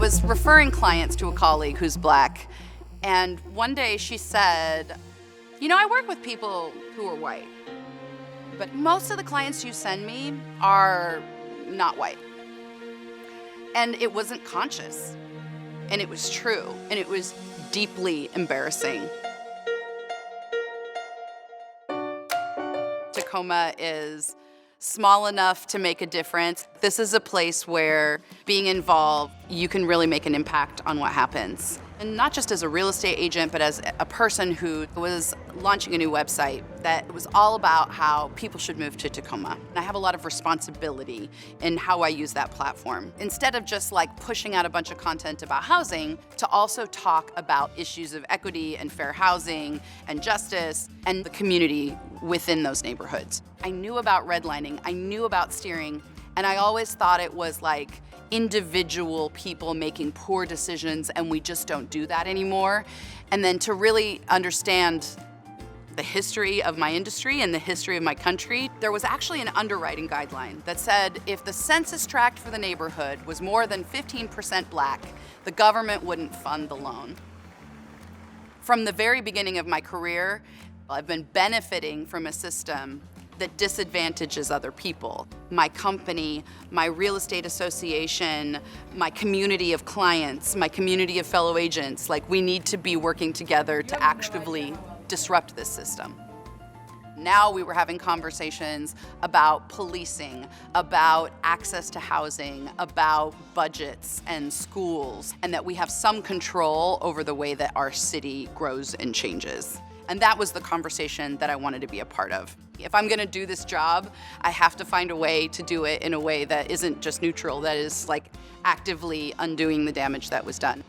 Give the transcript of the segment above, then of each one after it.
was referring clients to a colleague who's Black, and one day she said, "You know, I work with people who are white, but most of the clients you send me are not white." And it wasn't conscious, and it was true, and it was deeply embarrassing. Tacoma is small enough to make a difference. This is a place where being involved, you can really make an impact on what happens. And not just as a real estate agent, but as a person who was launching a new website that was all about how people should move to Tacoma. And I have a lot of responsibility in how I use that platform. Instead of just like pushing out a bunch of content about housing, to also talk about issues of equity and fair housing and justice and the community within those neighborhoods. I knew about redlining, I knew about steering, and I always thought it was like individual people making poor decisions, and we just don't do that anymore. And then to really understand the history of my industry and the history of my country, there was actually an underwriting guideline that said if the census tract for the neighborhood was more than 15% Black, the government wouldn't fund the loan. From the very beginning of my career, I've been benefiting from a system that disadvantages other people. My company, my real estate association, my community of clients, my community of fellow agents, like we need to be working together to actively disrupt this system. Now we were having conversations about policing, about access to housing, about budgets and schools, and that we have some control over the way that our city grows and changes. And that was the conversation that I wanted to be a part of. If I'm gonna do this job, I have to find a way to do it in a way that isn't just neutral, that is like actively undoing the damage that was done.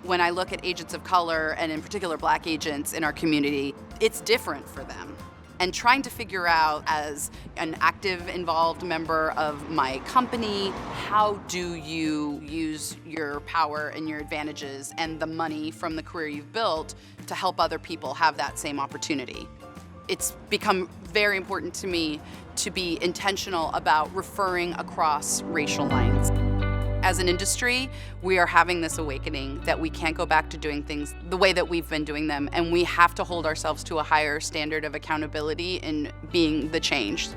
When I look at agents of color, and in particular Black agents in our community, it's different for them. And trying to figure out, as an active, involved member of my company, how do you use your power and your advantages and the money from the career you've built to help other people have that same opportunity? It's become very important to me to be intentional about referring across racial lines. As an industry, we are having this awakening that we can't go back to doing things the way that we've been doing them, and we have to hold ourselves to a higher standard of accountability in being the change.